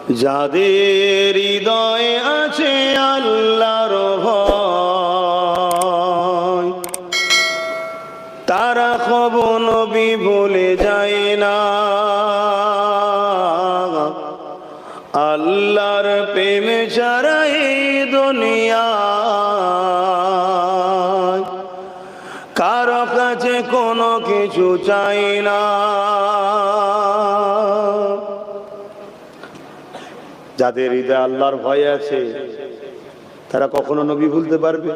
যাদের হৃদয়ে আছে আল্লাহর ভয়, তারা কবু নবী ভুলে যায় না। আল্লাহর প্রেমে ছাড়া এই দুনিয়ায় কারো কাছে কোনো কিছু চাই না। যাদের হৃদয়ে আল্লাহর ভয় আছে তারা কখনো নবী ভুলতে পারবে?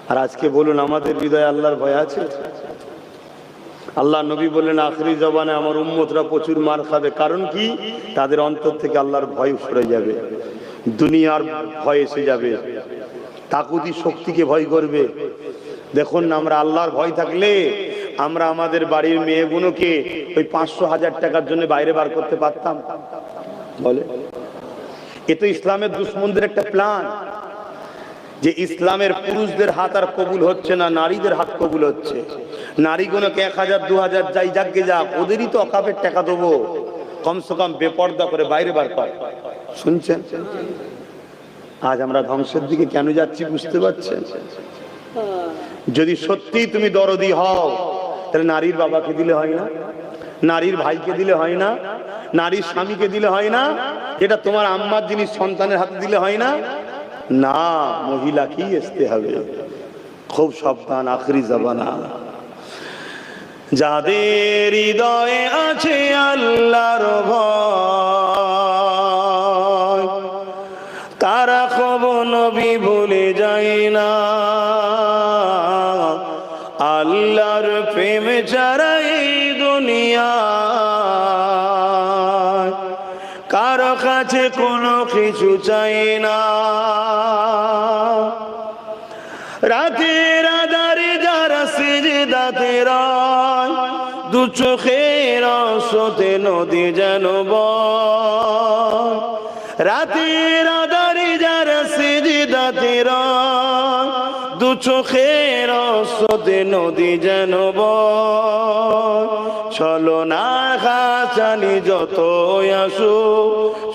আর আজকে বলুন, আমাদের হৃদয়ে আল্লাহর ভয় আছে? আল্লাহ নবী বললেন, আখরি জবানে আমার উম্মতরা প্রচুর মার খাবে। কারণ কি? তাদের অন্তর থেকে আল্লাহর ভয় সরে যাবে, দুনিয়ার ভয় এসে যাবে, তাকুতি শক্তিকে ভয় করবে। দেখুন না, আমরা আল্লাহর ভয় থাকলে আমরা আমাদের বাড়ির মেয়েগুলোকে ওই 500,000 টাকার জন্য বাইরে বার করতে পারতাম? বলে, এ তো ইসলামের দুশ্মনদের একটা প্ল্যান, যে ইসলামের পুরুষদের হাত আর কবুল হচ্ছে না, নারীদের হাত কবুল হচ্ছে। নারীগুলোকে 1000 2000 যাই যাকে যাক, ওদেরই তো অকাপের টাকা দেবো, কমসে কম বেপর্দা করে বাইরে বার কর। শুনছেন? আজ আমরা ধ্বংসের দিকে কেন যাচ্ছি বুঝতে পারছেন? যদি সত্যি তুমি দরদি হও, তাহলে নারীর বাবাকে দিলে হয় না? নারীর ভাইকে দিলে হয় না? নারীর স্বামীকে দিলে হয় না? এটা তোমার আম্মার জিনিস সন্তানের হাতে দিলে হয় না? না, মহিলাকেই আসতে হবে। খুব সাবধান, আখরি জামানা। যাদের হৃদয়ে আছে আল্লাহর ভয়, তারা কবু নবী ভুলে যায় না। আল্লাহর প্রেম ছাড়া এই দুনিয়ায় কারো কাছে কোনো কিছু চাই না। রাতের আধারে যারা সিজদাতে রয়, দু চোখের আঁসুতে নদী যেন বয়। রাতের আধারে যারা সিজদাতে রয়, দু চোখের আঁসুতে নদী যেন বয়। চলো না গাছালি যত আসো,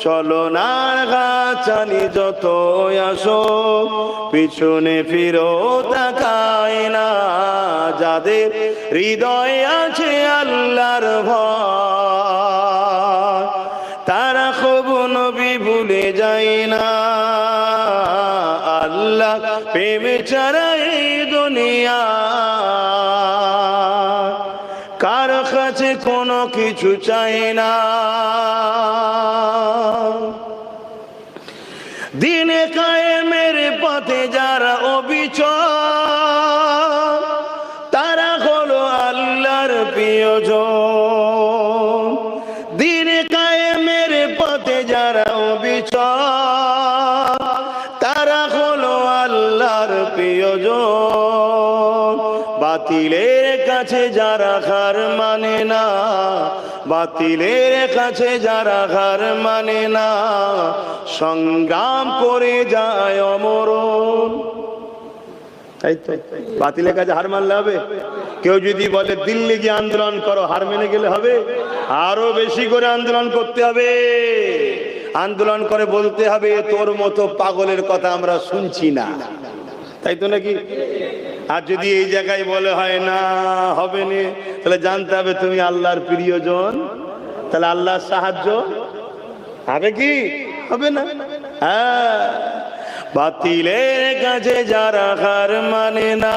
চলো না গাছালি যত আসো, পিছনে ফিরো তাকায় না। যাদের হৃদয়ে আছে আল্লাহর ভয়, তারা কবু নবী ভুলে যায় না। আল্লাহ প্রেম ছাড়া এই দুনিয়া কার কাছে কোনো কিছু চাই না। দিনে কায়েমের পথে যারা অবিচল, তারা হলো আল্লাহর প্রিয়জন। দিনে কায়েমের পথে যারা অবিচল, তারা হলো আল্লাহর প্রিয়জন। বাতিলের কাছে যারা হার মানে না, বাতিলের কাছে যারা হার মানে না, সংগ্রাম করে যায় অমরণ। তাই তো, বাতিলের কাছে হার মানলে হবে? কেউ যদি বলে দিল্লি গিয়ে আন্দোলন করো, হার মেনে গেলে হবে? আরো বেশি করে আন্দোলন করতে হবে। আন্দোলন করে বলতে হবে, তোর মতো পাগলের কথা আমরা শুনছি না। তাই তো নাকি? আর যদি এই জায়গায় বলে হয় না, হবে না, তাহলে জানতে হবে তুমি আল্লাহর প্রিয়জন। তাহলে আল্লাহর সাহায্য হবে কি? হবে না। হ্যাঁ, বাতিলের কাছে যারা হার মানে না,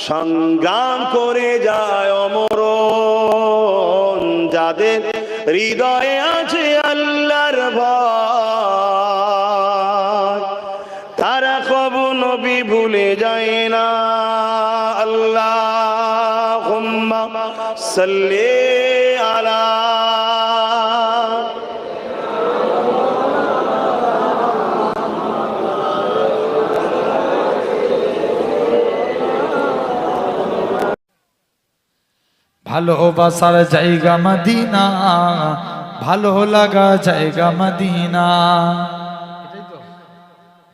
সংগ্রাম করে যায় অমরণ। যাদের হৃদয়ে আছে আল্লাহর ভয়, তারা কবু নবী ভুলে যায় না। আল্লাহুম্মা সাল্লি আলা। ভালোবাসার জায়গা মদিনা, ভালো লাগা জায়গা মদিনা।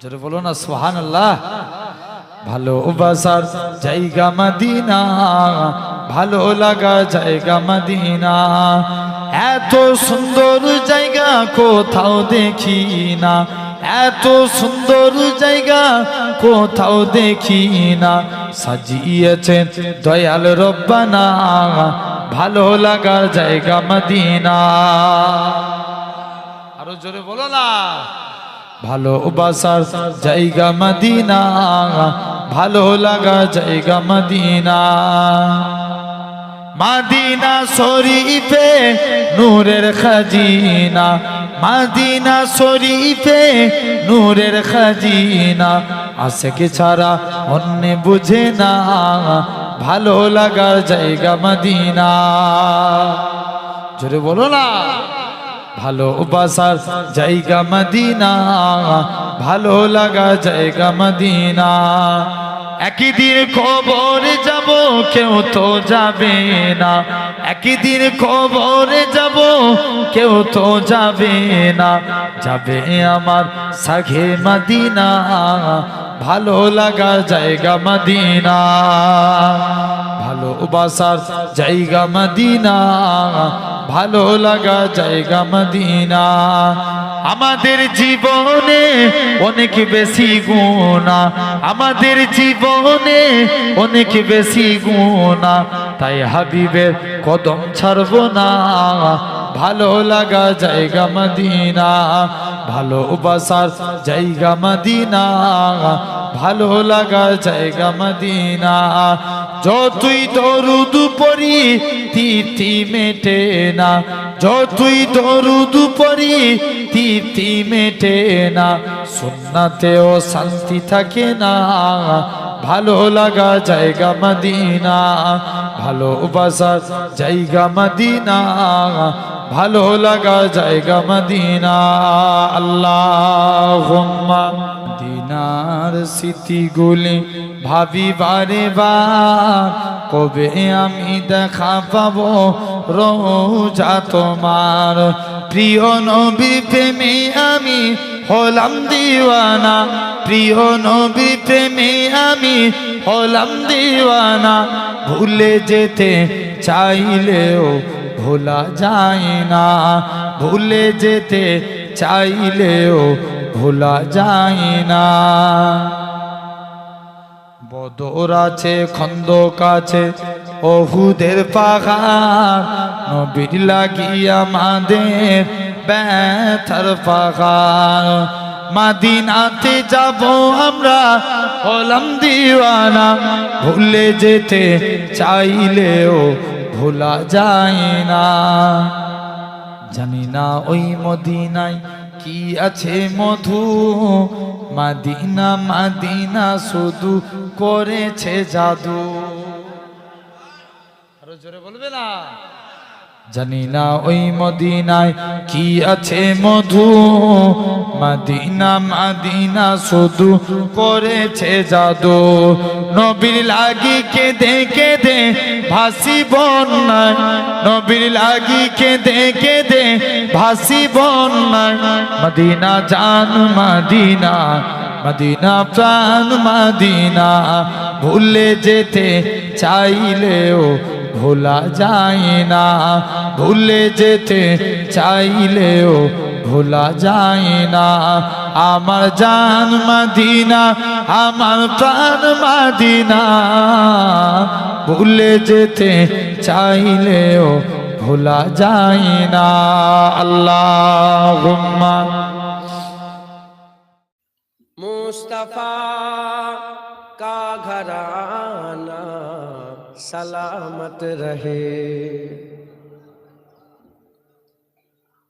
জোরে বলো না সুবহানাল্লাহ। ভালোবাসার জায়গা মদিনা, ভালো লাগা জায়গা মদিনা। এত সুন্দর জায়গা কোথাও দেখি না, এত সুন্দর জায়গা কোথাও দেখি না, সাজিয়েছেন দয়াল রব্বানা ভালো লাগার জায়গা মদিনা। আরো জোরে বলো না, ভালোবাসার জায়গা মদিনা, ভালো লাগা জায়গা মদিনা। মদিনা শরীফে নূরের খাজিনা, মদিনা শরীফে নূরের খাজিনা, আশিক ছাড়া অন্য বুঝে না ভালো লাগার জায়গা মদিনা। জোরে বলো না, ভালোবাসার জায়গা মদিনা, ভালো লাগা জায়গা মদিনা। একদিন কবরে যাব কেউ তো যাবে না, একদিন কবরে যাব কেউ তো যাবে না, যাবে আমার সাঘে মদিনা ভালো লাগা জায়গা মদিনা। ভালোবাসার জায়গা মদিনা, ভালো লাগা জায়গা মদিনা। আমাদের জীবনে অনেক বেশি গুনাহ, আমাদের জীবনে অনেক বেশি গুনাহ, তাই হাবিবের কদম ছাড়বো না ভালো লাগা জায়গা মদিনা। ভালোবাসার জায়গা মদিনা, ভালো লাগা জায়গা মদিনা। যতই দরুদ পড়ি তৃপ্তি মেটে না, যতই দরুদ পড়ি তৃপ্তি মেটে না, সুন্নাতেও শান্তি থাকে না ভালো লাগা জায়গা মদিনা। ভালোবাসার জায়গা মদিনা, ভালো লাগা জায়গা মদিনা। আল্লাহুম্মা মদিনার স্মৃতিগুলি ভাবি বারে বার, কবে আমি দেখা পাবো রোজা তোমার। প্রিয় নবী প্রেমে আমি হলাম দিওয়ানা, প্রিয় নবী প্রেমে আমি হলাম দিওয়ানা, ভুলে যেতে চাইলেও ভোলা যায় না, ভুলে যেতে চাইলেও ভোলা যায় না। বদর আছে, খন্দক আছে, ওহুদের পাহাড়, নবীর লাগিয়া আমাদের ব্যথার পাহাড়। মদিনাতে যাব আমরা হলাম দিওয়ানা, ভুলে যেতে চাইলেও ভোলা যায় না। জানি না ওই মদিনায় কি আছে মধু, মদিনা মদিনা শুধু করেছে জাদু। আরো জোরে বলবে না, জানি না ওই মদিনায় কি আছে মধু, মদিনা মদিনা শুধু করেছে জাদু। নবীর লাগি কেঁদে কেঁদে ভাসি বন্যায়, নবীর লাগি কেঁদে কেঁদে ভাসি বন্যায়। মদিনা জান মদিনা, মদিনা প্রাণ মদিনা, ভুলে যেতে চাইলেও ভোলা যায় না, ভুলে যেতে চাইলেও ভোলা যায় না। আমার জান মদিনা, আমার প্রাণ মদিনা, ভুলে যেতে চাইলেও ভোলা যায় না। আল্লাহুম্মা मुस्तफा का घराना सलामत रहे,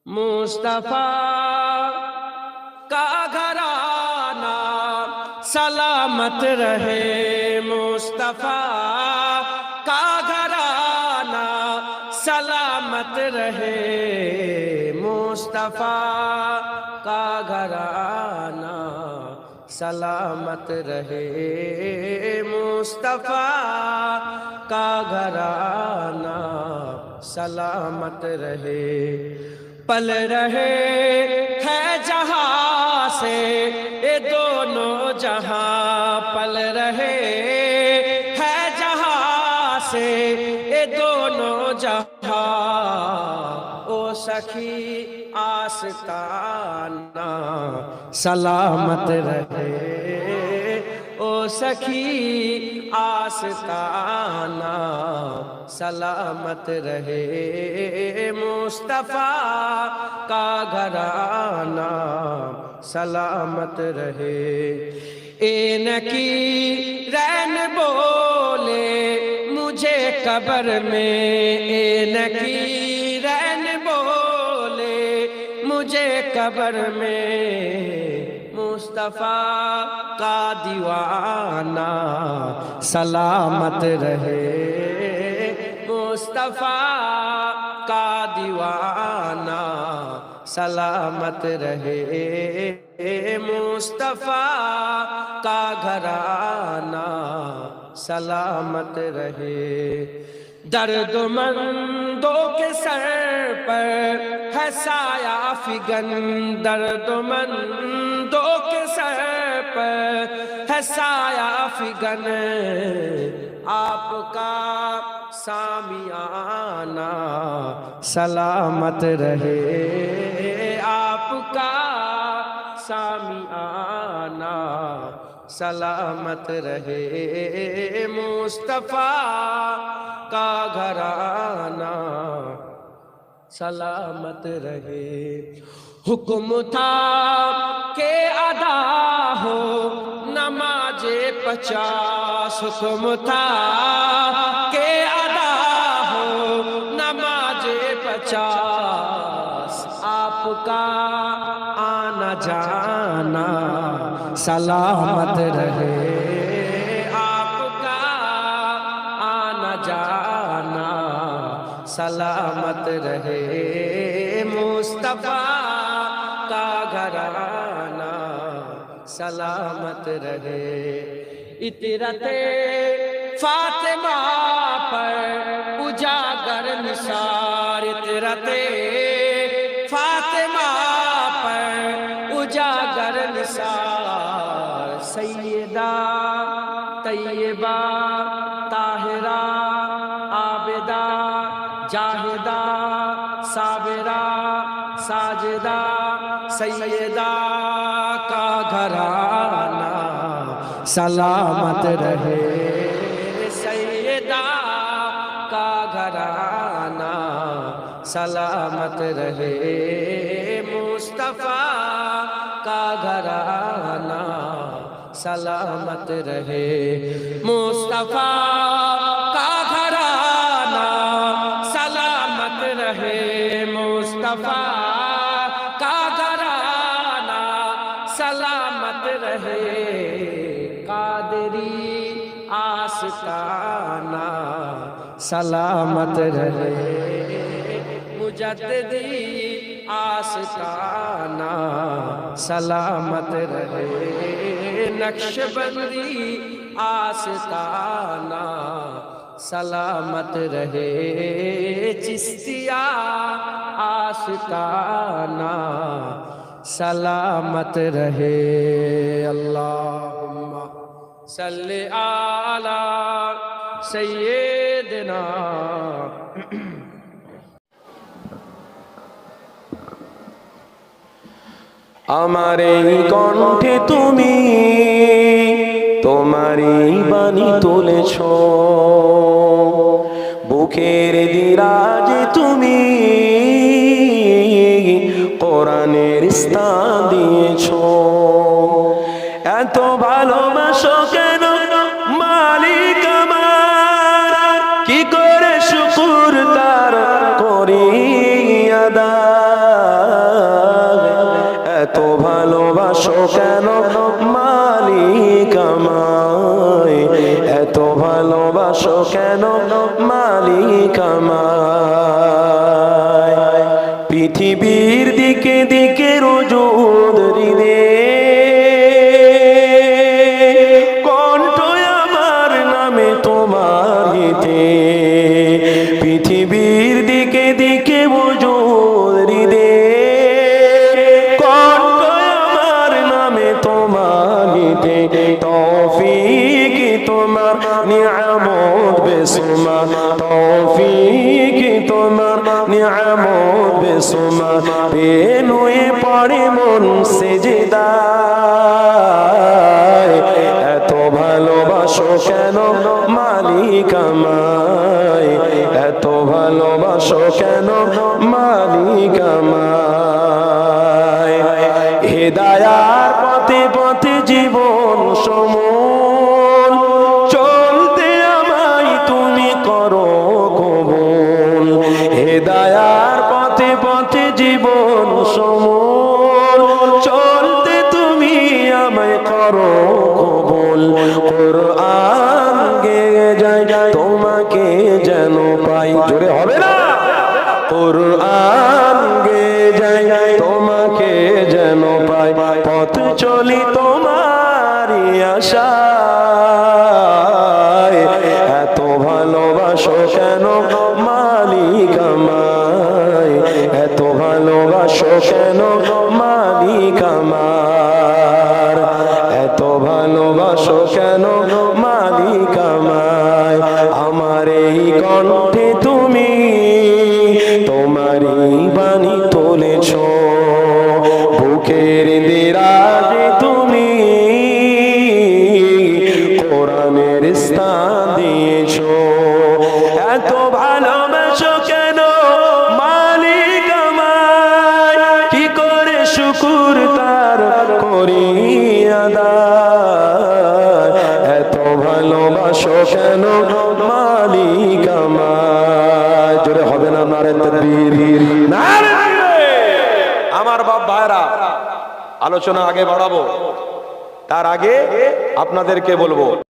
मुस्तफा का घराना सलामत रहे, मुस्तफा का घराना सलामत रहे, मुस्तफा का घराना सलामत रहे, मुस्तफा का घराना सलामत रहे। पल रहे है जहां से ये दोनों जहां, पल रहे है जहां से ये दोनों जहां। ओ सखी आस्ताना सलामत रहे ओ सखी आस्ताना सलामत रहे मुस्तफा का घराना सलामत रहे एन की रैन बोले मुझे कब्र में एन की रैन बोले मुझे कब्र में मुस्तफा का दीवाना सलामत रहे मुस्तफा का दीवाना सलामत रहे मुस्तफा का घराना सलामत रहे दर्दमंदों के सर पर है साया फिगन दर्दमंदों के सर पर है साया फिगन आपका सामियाना सलामत रहे आपका सामियाना सलामत रहे मुस्तफा का घराना सलामत रहे हुक्म था के अदा हो नमाजे 50 हुक्म था के अदा हो नमाजे 50 आपका आना जाना सलामत रहे आपका आना जाना सलामत रहे मुस्तफा का घराना सलामत रहे इतरते फातिमा पर उजागर निसार इतरते फातिमा पर उजागर निसार सैयदा तैयबा ताहिरा आबिदा जाहिदा साबिरा साजिदा सैयदा का घराना सलामत रहे सैयदा का घराना सलामत रहे मुस्तफा का घराना सलामत रहे मुस्तफा का घराना सलामत रहे मुस्तफा का घराना सलामत रहे कादरी आस्ताना सलामत रहे मुजद्दिदी आस्ताना सलामत रहे नक्शबंदी आस्ताना सलामत रहे चिश्तिया आस्ताना सलामत रहे अल्लाहुम्मा सल्ली आला सय्यिदना আমার এই কণ্ঠে তুমি তোমারই বাণী তুলেছ বুকের দিরাজে তুমি কোরআনের স্থান দিয়েছ এত ভালোবাসো কেন মালিক আমার কি করে শুকর তার করি আদায় এত ভালোবাসো কেন মালিক আমায় এত ভালোবাসো কেন মালিক আমায় পৃথিবীর দিকে দিকে রোজুদ হৃদে কণ্ঠ আমার নামে তোমার হিতে পৃথিবীর দিকে দিকে রোজুদ হৃদে তৌফিক তোমার নিয়ামত বেসুমার তৌফিক তোমার নিয়ামত বেসুমার পড়ে মন সেজদায়। এত ভালোবাসো কেন মালিক আমায়, এত ভালোবাসো কেন মালিক আমায়। হেদায়ার পথে পথে জীবন সমন, চলতে আমায় তুমি করো কবুল। হেদায়ার পথে পথে জীবন সমন, চলতে তুমি আমায় করো কবুল। কোরআন গেয়ে যায় তোমাকে যেন পাই, জোরে হবে না? কোরআন গেয়ে যায় তোমাকে যেন পাই, পথ চলি তোমারই আশায়। এত ভালোবাসো কেন মালিক আমায়, এত ভালোবাসো কেন মালিক আমার, এত ভালোবাসো কেন মালিক আমায়। আমার এই কণ্ঠে তুমি তোমারই বাণী তুলেছ, বুকের দিরাজে তুমি কোরআনের স্থান দিয়েছ। এত ভালোবাসো কেন মালিক আমায়, কি করে শুকুর তার করি আদায়। এত ভালোবাসো কেন মালিক আমায়, জোরে হবে না? নারে তাকবীর, নারে তাকবীর। আমার বাপ ভাইরা, আলোচনা আগে বাড়াবো, তার আগে আপনাদেরকে বলবো